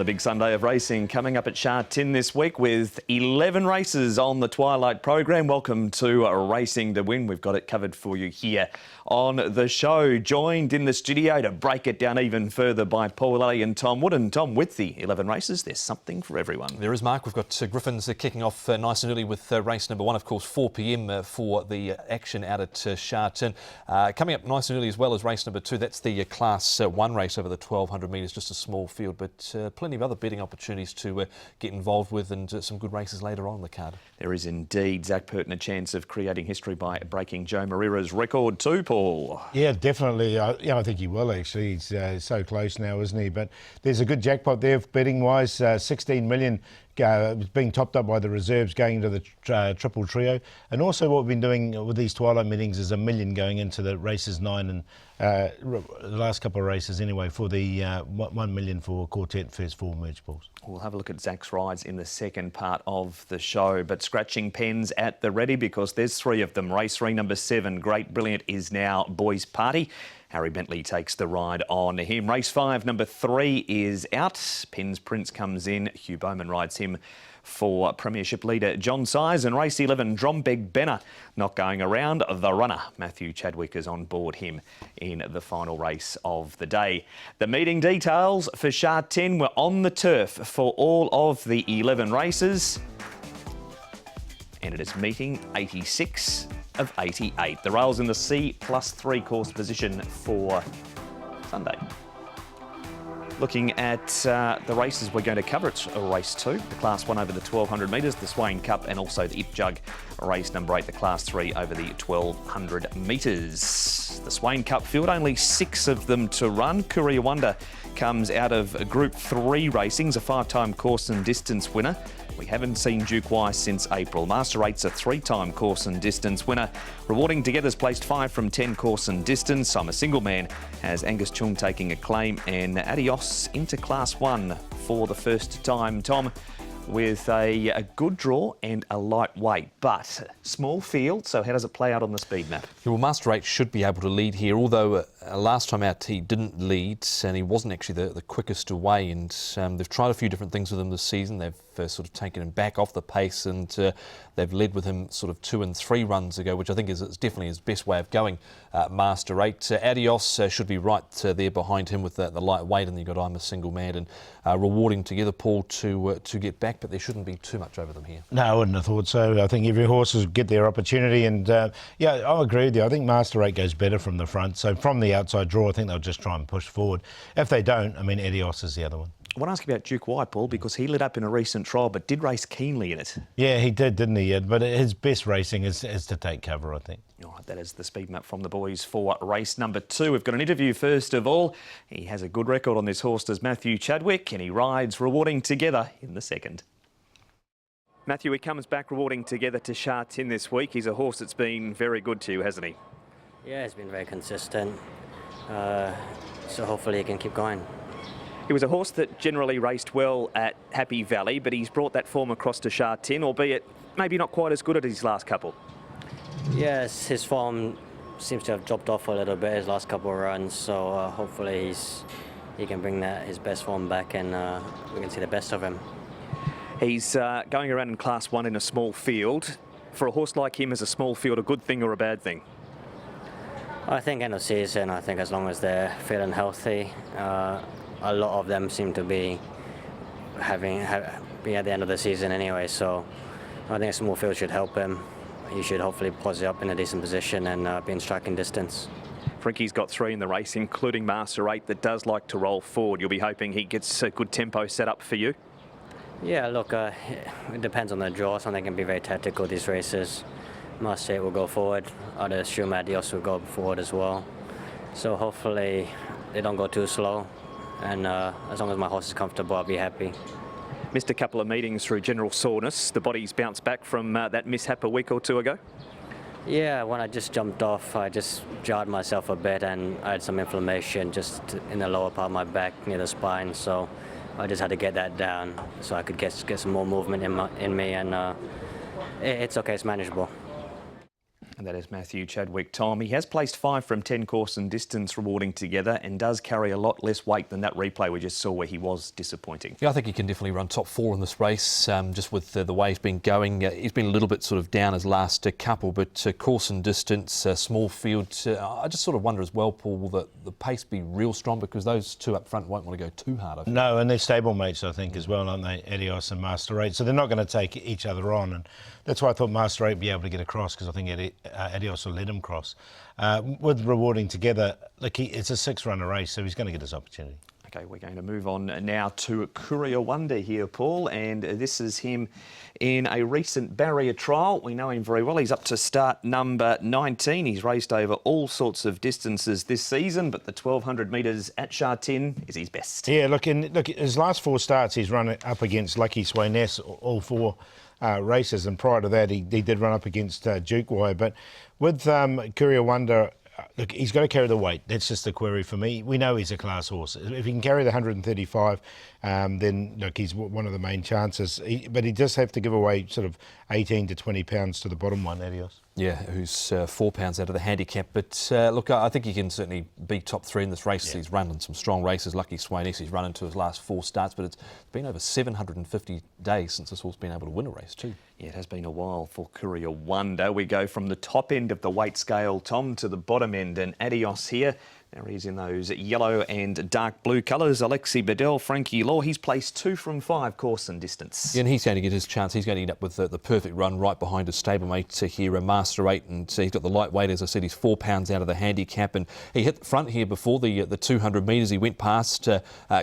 Another big Sunday of racing coming up at Sha Tin this week with 11 races on the Twilight program. Welcome to Racing to Win. We've got it covered for you here on the show. Joined in the studio to break it down even further by Paul Alley and Tom Wood. And Tom, with the 11 races, there's something for everyone. There is, Mark. We've got Griffins kicking off nice and early with race number 1, of course, 4 p.m. For the action out at Sha Tin. Coming up nice and early as well as race number 2. That's the Class 1 race over the 1,200 metres, just a small field, but plenty of other betting opportunities to get involved with, and some good races later on in the card. There is indeed. Zach Purton a chance of creating history by breaking Joe Moreira's record too, Paul. Yeah, definitely. I think he will actually. He's so close now, isn't he? But there's a good jackpot there betting wise. 16 million being topped up by the reserves going into the triple trio. And also what we've been doing with these Twilight meetings is $1 million going into the races 9 and the last couple of races anyway for the $1 million for quartet first 4 merge balls. We'll have a look at Zach's rides in the second part of the show, but scratching pens at the ready because there's 3 of them. Race 3, number 7, Great Brilliant, is now Boys Party. Harry Bentley takes the ride on him. Race 5, number 3 is out. Pens Prince comes in. Hugh Bowman rides him for Premiership leader John Size. And race 11, Drombeg Benner, not going around. The runner, Matthew Chadwick, is on board him in the final race of the day. The meeting details for Sha Tin were on the turf for all of the 11 races. And it is meeting 86 of 88. The rails in the C+3 course position for Sunday. Looking at the races we're going to cover, it's race 2, the Class 1 over the 1,200 metres, the Swain Cup, and also the Ip Jug, race number 8, the Class 3 over the 1,200 metres. The Swain Cup field, only 6 of them to run. Courier Wonder comes out of Group 3 racings, a 5-time course and distance winner. We haven't seen Duke Weiss since April. Master 8's a 3-time course and distance winner. Rewarding Together's placed 5 from 10 course and distance. I'm a Single Man has Angus Chung taking a claim, and Adios into Class 1 for the first time. Tom, with a good draw and a lightweight, but small field, so how does it play out on the speed map? Yeah, well, Master 8 should be able to lead here, although last time out he didn't lead and he wasn't actually the quickest away, and they've tried a few different things with him this season. They've sort of taken him back off the pace, and they've led with him sort of 2 and 3 runs ago, which I think is definitely his best way of going. Master 8. Adios should be right there behind him with the lightweight, and then you've got I'm a Single Man and Rewarding Together, Paul, to get back, but there shouldn't be too much over them here. No, I wouldn't have thought so. I think every horse will get their opportunity, and yeah, I agree with you. I think Master 8 goes better from the front, so from the outside draw I think they'll just try and push forward. If they don't, I mean, Adios is the other one. I want to ask you about Duke White, Paul, because he lit up in a recent trial but did race keenly in it. Yeah, he did, didn't he? But his best racing is to take cover, I think. All right, that is the speed map from the boys for race number 2. We've got an interview first of all. He has a good record on this horse, does Matthew Chadwick, and he rides Rewarding Together in the second. Matthew, he comes back Rewarding Together to Sha Tin this week. He's a horse that's been very good to you, hasn't he? Yeah, he's been very consistent, so hopefully he can keep going. He was a horse that generally raced well at Happy Valley, but he's brought that form across to Sha Tin, albeit maybe not quite as good as his last couple. Yes, his form seems to have dropped off a little bit his last couple of runs, so hopefully he can bring his best form back, and we can see the best of him. He's going around in Class 1 in a small field. For a horse like him, is a small field a good thing or a bad thing? I think end of season, I think as long as they're fit and healthy, a lot of them seem to be being at the end of the season anyway, so I think a small field should help him. He should hopefully poise up in a decent position and be in striking distance. Frankie's got 3 in the race, including Master 8, that does like to roll forward. You'll be hoping he gets a good tempo set up for you? Yeah, look, it depends on the draw. Something can be very tactical, these races. Master 8 will go forward. I'd assume Adios will go forward as well. So hopefully they don't go too slow. And as long as my horse is comfortable, I'll be happy. Missed a couple of meetings through general soreness. The body's bounced back from that mishap a week or 2 ago? Yeah, when I just jumped off, I just jarred myself a bit, and I had some inflammation just in the lower part of my back near the spine. So I just had to get that down so I could get some more movement in me, and it's okay, it's manageable. And that is Matthew Chadwick Tom. He has placed 5 from 10 course and distance rewarding together and does carry a lot less weight than that replay we just saw where he was disappointing. Yeah, I think he can definitely run top 4 in this race, just with the way he's been going. He's been a little bit sort of down his last couple, but course and distance, small field. I just sort of wonder as well, Paul, will the pace be real strong, because those two up front won't want to go too hard, I think. No, and they're stablemates, I think, as well, aren't they, Adios and Master 8? So they're not going to take each other on, and that's why I thought Master 8 would be able to get across, because I think Adios will let him cross. With rewarding together, look, it's a 6-runner race, so he's going to get his opportunity. OK, we're going to move on now to Courier Wonder here, Paul, and this is him in a recent barrier trial. We know him very well. He's up to start number 19. He's raced over all sorts of distances this season, but the 1,200 metres at Sha Tin is his best. Yeah, look, his last 4 starts, he's run up against Lucky Swayness, all 4 races, and prior to that he did run up against Duke Y. But with Courier Wonder, look, he's got to carry the weight. That's just the query for me. We know he's a class horse. If he can carry the 135, then look, he's one of the main chances. But he does have to give away sort of 18 to 20 pounds to the bottom one, Adios. Yeah, who's 4 pounds out of the handicap. But look, I think he can certainly be top 3 in this race. Yeah. He's run in some strong races. Lucky Swayness, he's run into his last 4 starts, but it's been over 750 days since this horse been able to win a race too. Yeah, it has been a while for Courier Wonder. We go from the top end of the weight scale, Tom, to the bottom end, and Adios here. Now he's in those yellow and dark blue colours. Alexi Bedell, Frankie Law, he's placed 2 from 5 course and distance. Yeah, and he's going to get his chance. He's going to end up with the perfect run right behind his stablemate here, Master 8, and he's got the lightweight. As I said, he's 4 pounds out of the handicap, and he hit the front here before the 200 metres. He went past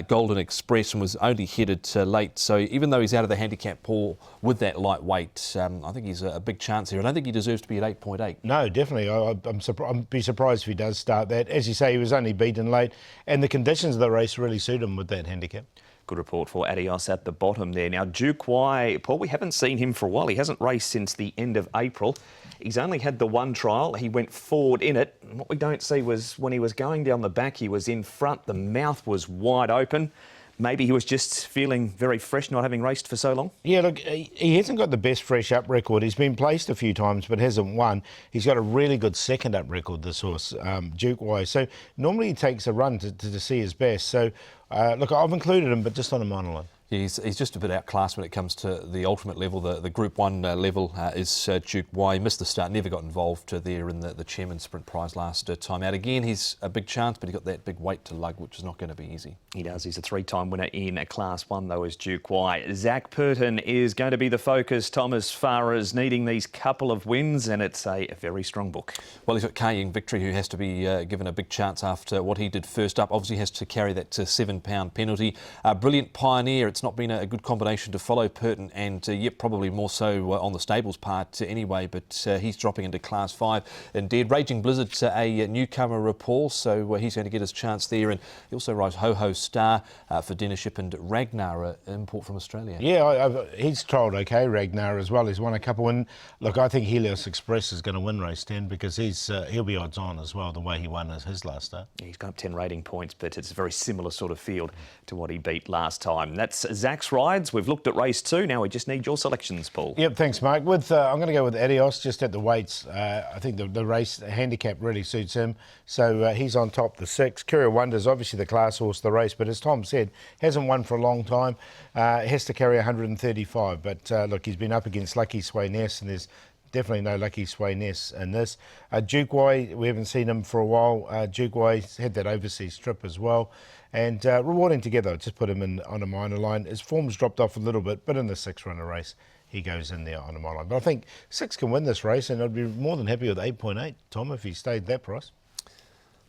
Golden Express and was only headed late. So even though he's out of the handicap, Paul, with that lightweight, I think he's a big chance here. I don't think he deserves to be at 8.8. No, definitely. I'd be surprised if he does start that. As you say, he was only beaten late, and the conditions of the race really suit him with that handicap. Good report for Adios at the bottom there. Now, Duke Y, Paul, we haven't seen him for a while. He hasn't raced since the end of April. He's only had the 1 trial. He went forward in it. And what we don't see was when he was going down the back, he was in front. The mouth was wide open. Maybe he was just feeling very fresh, not having raced for so long. Yeah, look, he hasn't got the best fresh up record. He's been placed a few times but hasn't won. He's got a really good second up record, this horse, Duke Y. So normally he takes a run to see his best. So, look, I've included him, but just on a minor line. Yeah, he's just a bit outclassed when it comes to the ultimate level. The Group 1 level is Duke Y. He missed the start, never got involved there in the Chairman's Sprint Prize last time out. Again, he's a big chance, but he's got that big weight to lug, which is not going to be easy. He does. He's a 3-time winner in a Class 1, though, as Duke Y. Zach Purton is going to be the focus, Tom, as far as needing these couple of wins, and it's a very strong book. Well, he's got Kaying Victory, who has to be given a big chance after what he did first up. Obviously has to carry that £7 penalty. Brilliant Pioneer, it's not been a good combination to follow Purton, and yep, probably more so on the stable's part anyway, but he's dropping into Class 5 indeed. Raging Blizzard's a newcomer, Paul, so he's going to get his chance there, and he also rides Ho Ho Star for Dinnership, and Ragnar, an import from Australia. Yeah, he's trialled okay, Ragnar, as well. He's won a couple, and look, I think Helios Express is going to win race 10 because he'll be odds on as well, the way he won his last start. Yeah, he's got up 10 rating points, but it's a very similar sort of field to what he beat last time. That's Zach's rides. We've looked at race 2. Now we just need your selections, Paul. Yep, thanks, Mark. I'm going to go with Adios just at the weights. I think the race handicap really suits him. So he's on top, the 6. Courier Wonder's obviously the class horse, the race, but as Tom said, hasn't won for a long time. Has to carry 135. But look, he's been up against Lucky Swayness, and there's definitely no Lucky Swayness in this. Duke Y, we haven't seen him for a while. Duke Y's had that overseas trip as well. And rewarding together, just put him in on a minor line. His form's dropped off a little bit, but in the 6-runner race, he goes in there on a minor line. But I think 6 can win this race, and I'd be more than happy with 8.8, Tom, if he stayed that price.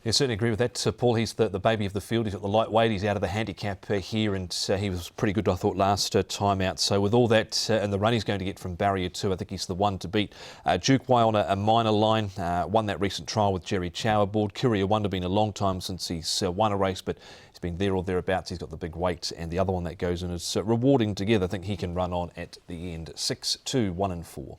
Yeah, certainly agree with that, Paul. He's the baby of the field. He's got the lightweight. He's out of the handicap here, and he was pretty good, I thought, last time out. So with all that and the run he's going to get from barrier 2, I think he's the one to beat. Duke Y on a minor line, won that recent trial with Jerry Chow aboard. Courier Wonder, been a long time since he's won a race, but he's been there or thereabouts. He's got the big weight, and the other one that goes in is rewarding together. I think he can run on at the end. 6, 2, 1 and 4.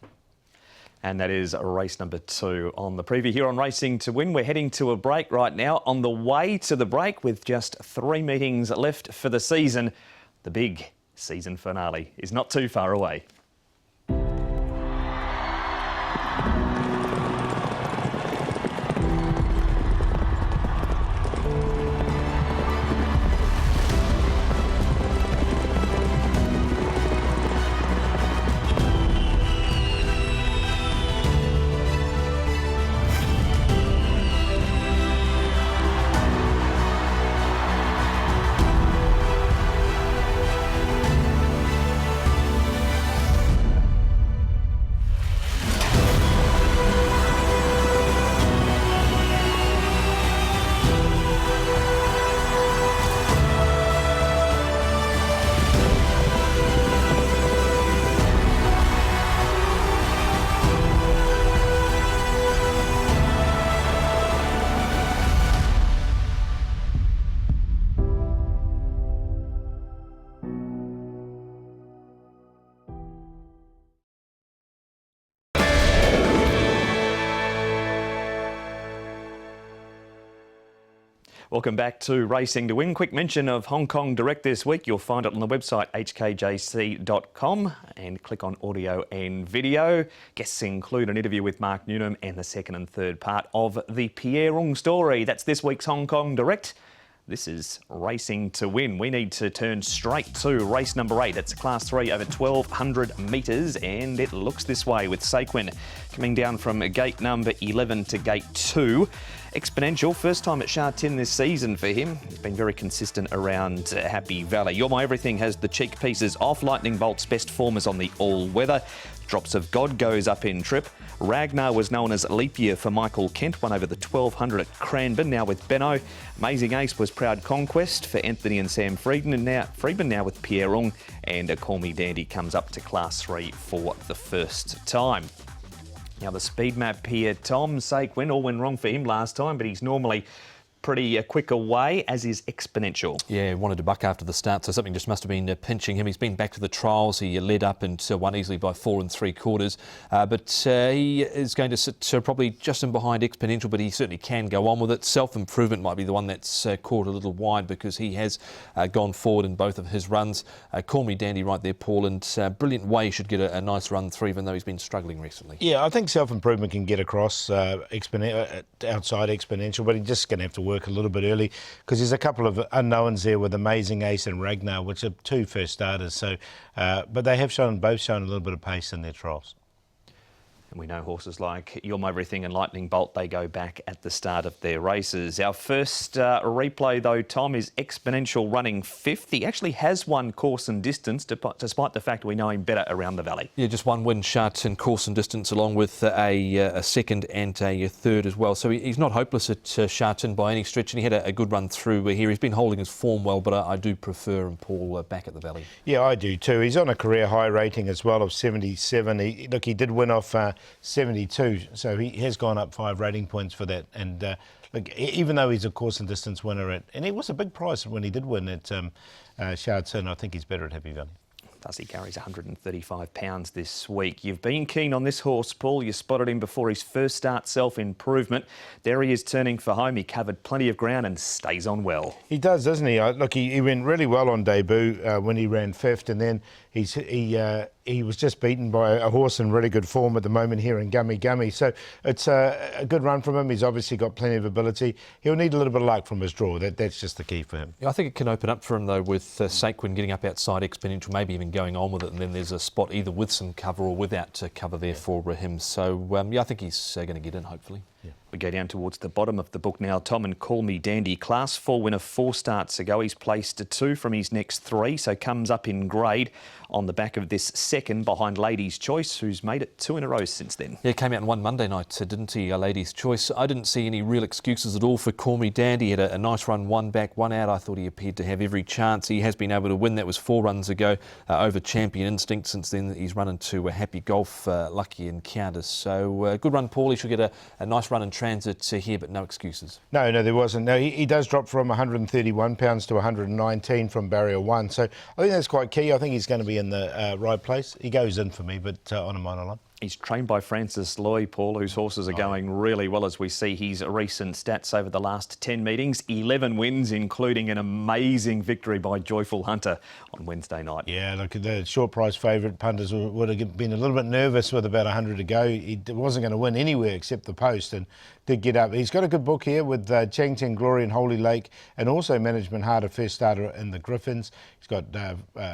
And that is race number 2 on the preview here on Racing to Win. We're heading to a break right now. On the way to the break, with just 3 meetings left for the season, the big season finale is not too far away. Welcome back to Racing to Win. Quick mention of Hong Kong Direct this week. You'll find it on the website hkjc.com and click on audio and video. Guests include an interview with Mark Newnham and the second and third part of the Pierre Ung story. That's this week's Hong Kong Direct. This is Racing to Win. We need to turn straight to race number 8. It's a Class 3 over 1,200 metres, and it looks this way with Saquin coming down from gate number 11 to gate 2. Exponential, first time at Sha Tin this season for him. He's been very consistent around Happy Valley. You're My Everything has the cheek pieces off. Lightning Bolt's best form is on the all-weather. Drops of God goes up in trip. Ragnar was known as Leap Year for Michael Kent, won over the 1,200 at Cranbourne, now with Benno. Amazing Ace was Proud Conquest for Anthony and Sam Friedman, now with Pierre Ung. And Call Me Dandy comes up to Class 3 for the first time. Now the speed map here, Tom Saquin, all went wrong for him last time, but he's normally pretty quick away, as is Exponential. Yeah, wanted to buck after the start, so something just must have been pinching him. He's been back to the trials. He led up and won easily by 4 3/4. But he is going to sit probably just in behind Exponential, but he certainly can go on with it. Self-Improvement might be the one that's caught a little wide because he has gone forward in both of his runs. Call Me Dandy right there, Paul, and Brilliant Way should get a nice run through, even though he's been struggling recently. Yeah, I think Self-Improvement can get across outside Exponential, but he's just going to have to work a little bit early because there's a couple of unknowns there with Amazing Ace and Ragnar, which are 2 first starters. So, but they have both shown a little bit of pace in their trials. And we know horses like You're My Everything and Lightning Bolt, they go back at the start of their races. Our first replay, though, Tom, is Exponential running 5th. He actually has won course and distance, despite the fact we know him better around the valley. Yeah, just one win, Sha Tin, course and distance, along with a second and a third as well. So he's not hopeless at Sha Tin by any stretch, and he had a good run through here. He's been holding his form well, but I do prefer him, Paul, back at the valley. Yeah, I do too. He's on a career high rating as well of 77. He did win off 72, so he has gone up 5 rating points for that. And look, even though he's a course and distance winner, and he was a big price when he did win at Sha Tin, I think he's better at Happy Valley. Thus he carries £135 this week. You've been keen on this horse, Paul. You spotted him before his first start, Self-Improvement. There he is turning for home. He covered plenty of ground and stays on well. He does, doesn't he? Look, he went really well on debut when he ran 5th, and then he was just beaten by a horse in really good form at the moment here in Gummy Gummy. So it's a good run from him. He's obviously got plenty of ability. He'll need a little bit of luck from his draw. That's just the key for him. Yeah, I think it can open up for him, though, with Saquin getting up outside Exponential, maybe even going on with it, and then there's a spot either with some cover or without cover there for him. So, yeah, I think he's going to get in, hopefully. Yeah. We go down towards the bottom of the book now. Tom and Call Me Dandy. Class 4 winner 4 starts ago. He's placed a 2 from his next 3, so comes up in grade on the back of this second behind Lady's Choice, who's made it 2 in a row since then. Yeah, came out and won Monday night, didn't he, Lady's Choice? I didn't see any real excuses at all for Call Me Dandy. He had a nice run, 1 back, 1 out. I thought he appeared to have every chance. He has been able to win. That was 4 runs ago over Champion Instinct. Since then, he's run into Happy Golf, Lucky Encounters. So, good run, Paul. He should get a nice run in transit here, but no excuses. No, there wasn't. No, he does drop from £131 to 119 from barrier 1. So I think that's quite key. I think he's going to be in the right place. He goes in for me, but on a minor line. He's trained by Francis Loy, Paul, whose horses are going really well as we see his recent stats over the last 10 meetings. 11 wins, including an amazing victory by Joyful Hunter on Wednesday night. Yeah, look, the short price favourite punters would have been a little bit nervous with about 100 to go. He wasn't going to win anywhere except the post and did get up. He's got a good book here with Chang Teng Glory and Holy Lake, and also Management Heart, a first starter in the Griffins. He's got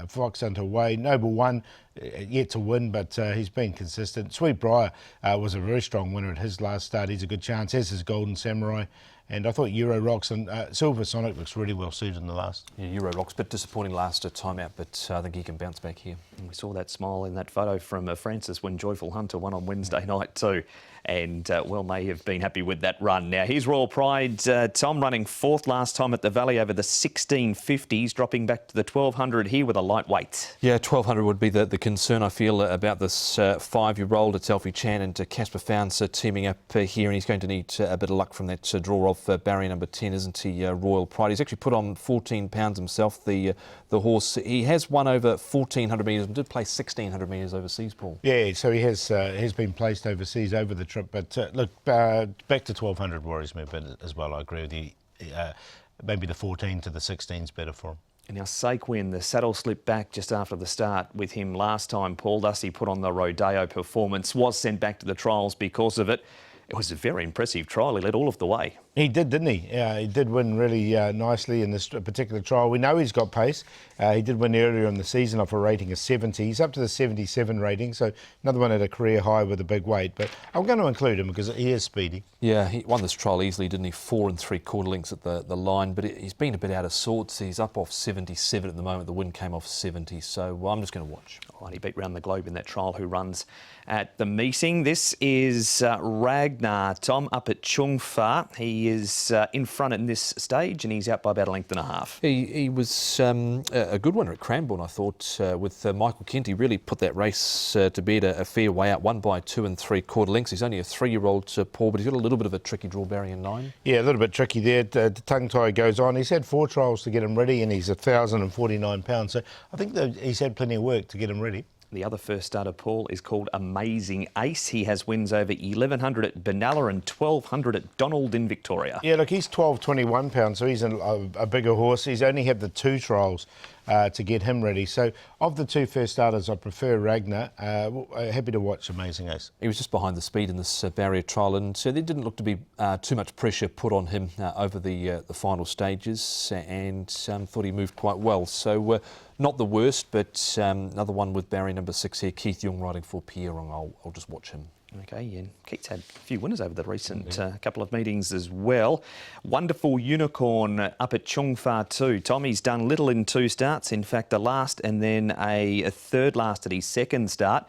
Fox Hunter Way, Noble One, yet to win, but he's been consistent. Sweet Briar was a very strong winner at his last start. He's a good chance, as is Golden Samurai. And I thought Euro Rocks and Silver Sonic looks really well suited in the last. Yeah, Euro Rocks, bit disappointing last time out, but I think he can bounce back here. And we saw that smile in that photo from Francis when Joyful Hunter won on Wednesday night too. And well may have been happy with that run. Now here's Royal Pride, Tom, running 4th last time at the Valley over the 1650s, dropping back to the 1200 here with a lightweight. Yeah, 1200 would be the concern I feel about this 5-year-old. It's Alfie Chan and Casper Founds teaming up here, and he's going to need a bit of luck from that draw of barrier number 10, isn't he, Royal Pride? He's actually put on 14 pounds himself, the horse. He has won over 1400 metres and did play 1600 metres overseas, Paul. Yeah, so he has been placed overseas over the trip, but look, back to 1200 worries me a bit as well. I agree with you. maybe the 14 to the 16 is better for him. And now Saquin, the saddle slipped back just after the start with him last time. Paul Dusty put on the Rodeo performance, was sent back to the trials because of it. It was a very impressive trial. He led all of the way. He did, didn't he? Yeah, he did win really nicely in this particular trial. We know he's got pace. He did win earlier in the season off a rating of 70. He's up to the 77 rating, so another one at a career high with a big weight. But I'm going to include him because he is speedy. Yeah, he won this trial easily, didn't he? 4 3/4 lengths at the line, but he's been a bit out of sorts. He's up off 77 at the moment. The win came off 70, so I'm just going to watch. Oh, he beat round the globe in that trial who runs at the meeting. This is Ragnar, Tom, up at Chung Fa. He is in front at this stage and he's out by about a length and a half. He was a good winner at Cranbourne, I thought, with Michael Kent. He really put that race to bed a fair way out, won by 2 3/4 lengths. He's only a 3-year-old, Paul, but he's got a little bit of a tricky draw, barrier 9. Yeah, a little bit tricky there. The tongue tie goes on. He's had 4 trials to get him ready and he's £1,049. So I think that he's had plenty of work to get him ready. The other first starter, Paul, is called Amazing Ace. He has wins over 1,100 at Benalla and 1,200 at Donald in Victoria. Yeah, look, he's £1,221, so he's a bigger horse. He's only had the 2 trials to get him ready. So of the 2 first starters, I prefer Ragnar. Happy to watch Amazing Ace. He was just behind the speed in this barrier trial, and so there didn't look to be too much pressure put on him over the final stages, and thought he moved quite well. So not the worst, but another one with barrier number 6 here, Keith Young riding for Pierrong. I'll just watch him. Okay, and Keith's had a few winners over the recent couple of meetings as well. Wonderful Unicorn up at Chung Fa too. Tommy's done little in 2 starts, in fact a last and then a third last at his second start.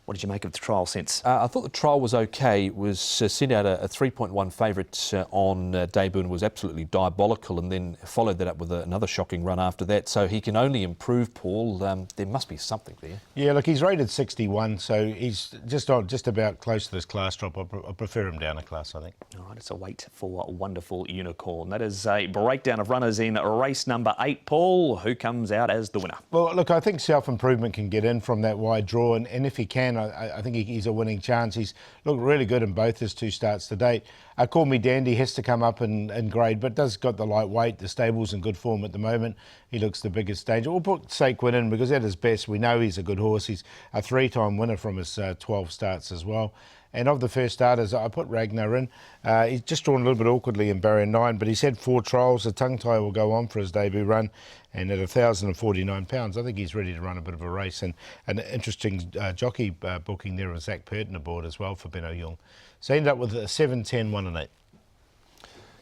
What did you make of the trial since? I thought the trial was okay. It was sent out a 3.1 favourite on debut and was absolutely diabolical, and then followed that up with another shocking run after that. So he can only improve, Paul. There must be something there. Yeah, look, he's rated 61, so he's just about close to this class drop. I prefer him down a class, I think. All right, it's a wait for Wonderful Unicorn. That is a breakdown of runners in race number 8. Paul, who comes out as the winner? Well, look, I think Self-Improvement can get in from that wide draw, and if he can, I think he's a winning chance. He's looked really good in both his 2 starts to date. Call Me Dandy has to come up in grade, but does got the light weight. The stable's in good form at the moment. He looks the biggest danger. We'll put Saquin in because at his best, we know he's a good horse. He's a 3-time winner from his 12 starts as well. And of the first starters, I put Ragnar in. He's just drawn a little bit awkwardly in barrier 9, but he's had 4 trials. The tongue tie will go on for his debut run. And at £1,049, I think he's ready to run a bit of a race. And an interesting jockey booking there of Zach Purton aboard as well for Benno Young. So he ended up with a 7, 10, 1 and 8.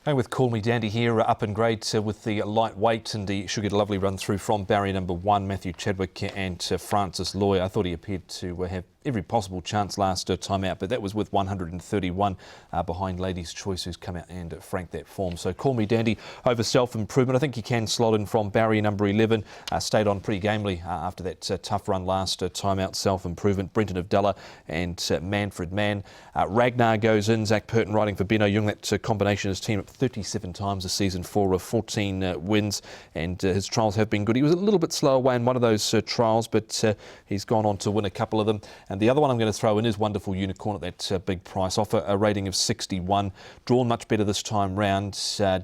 Going with Call Me Dandy here, up in grade with the lightweight, and he should get a lovely run through from barrier number 1, Matthew Chadwick and Francis Loy. I thought he appeared to have every possible chance last time out, but that was with 131 behind Lady's Choice, who's come out and franked that form. So Call Me Dandy over Self-Improvement. I think he can slot in from barrier number 11. Stayed on pretty gamely after that tough run last time out. Self-Improvement, Brenton of Della and Manfred Mann. Ragnar goes in, Zach Purton riding for Benno Young. That combination is team up 37 times this season for 14 wins, and his trials have been good. He was a little bit slow away in one of those trials, but he's gone on to win a couple of them. And the other one I'm going to throw in is Wonderful Unicorn at that big price offer, a rating of 61. Drawn much better this time round.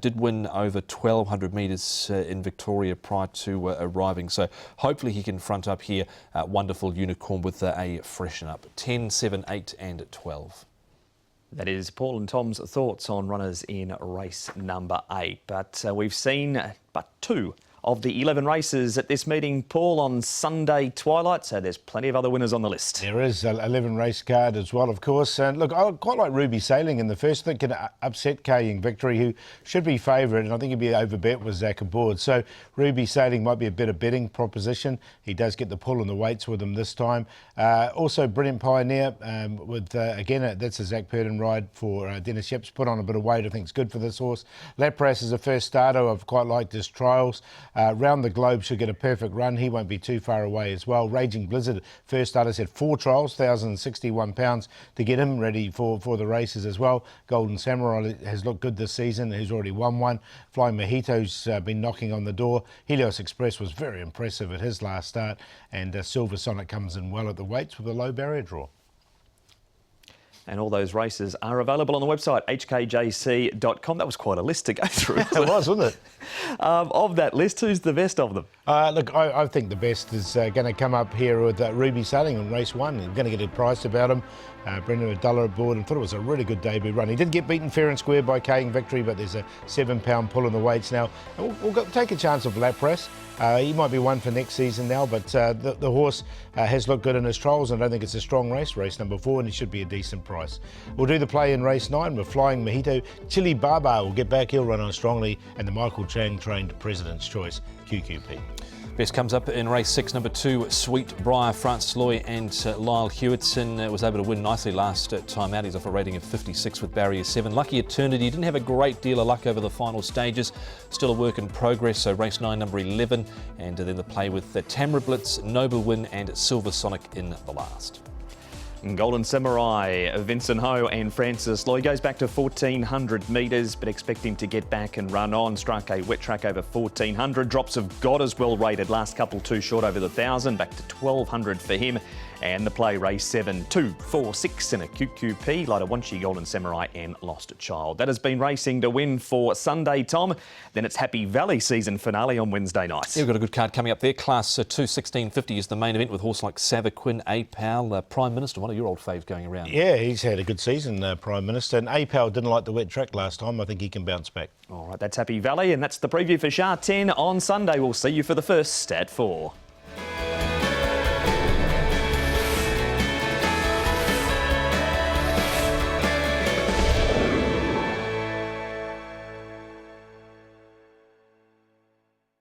Did win over 1,200 metres in Victoria prior to arriving. So hopefully he can front up here. Wonderful Unicorn with a freshen up. 10, 7, 8 and 12. That is Paul and Tom's thoughts on runners in race number 8. But we've seen but 2 of the 11 races at this meeting, Paul, on Sunday twilight, so there's plenty of other winners on the list. There is an 11 race card as well, of course. And look, I quite like Ruby Sailing in the first. I think can upset Young Victory, who should be favourite, and I think he'd be overbet with Zach aboard. So Ruby Sailing might be a better betting proposition. He does get the pull and the weights with him this time. Also, Brilliant Pioneer with, again, that's a Zach Purton ride for Dennis Ships. Put on a bit of weight, I think it's good for this horse. Lapras is a first starter. I've quite liked his trials. Round the Globe should get a perfect run. He won't be too far away as well. Raging Blizzard, first starters, had 4 trials, £1,061 to get him ready for the races as well. Golden Samurai has looked good this season. He's already won one. Flying Mojito's been knocking on the door. Helios Express was very impressive at his last start. And Silver Sonic comes in well at the weights with a low barrier draw. And all those races are available on the website, hkjc.com. That was quite a list to go through. It was, wasn't it? Of that list, who's the best of them? Look, I think the best is going to come up here with Ruby Sailing in race 1. We're going to get it priced about him. Brendan $1 aboard and thought it was a really good debut run. He did get beaten fair and square by King Victory, but there's a 7-pound pull in the weights now. And we'll take a chance of Lapras. He might be one for next season now, but the horse has looked good in his trials, and I don't think it's a strong race, race number 4, and it should be a decent price. We'll do the play in race 9 with Flying Mojito. Chili Baba will get back, he'll run on strongly, and the Michael Chang trained President's Choice, QQP. Best comes up in race 6, number 2, Sweet Briar. Francis Loy and Lyle Hewitson was able to win nicely last time out. He's off a rating of 56 with barrier 7. Lucky Eternity didn't have a great deal of luck over the final stages. Still a work in progress, so race 9, number 11. And then the play with Tamra Blitz, Noble Win and Silver Sonic in the last. Golden Samurai, Vincent Ho and Francis Loy goes back to 1,400 metres, but expect him to get back and run on. Struck a wet track over 1,400. Drops of God as well rated. Last couple too short over the 1,000. Back to 1,200 for him. And the play race 7, 2, 4, 6 in a QQP. Laitawanshi, Golden Samurai and Lost Child. That has been racing to win for Sunday, Tom. Then it's Happy Valley season finale on Wednesday night. Yeah, we've got a good card coming up there. Class 2, 1650 is the main event with horse like Savaquin, A-Pal, Prime Minister, one of your old faves going around. Yeah, he's had a good season, Prime Minister. And A-Pal didn't like the wet track last time. I think he can bounce back. All right, that's Happy Valley, and that's the preview for Sha Tin on Sunday. We'll see you for the first at 4.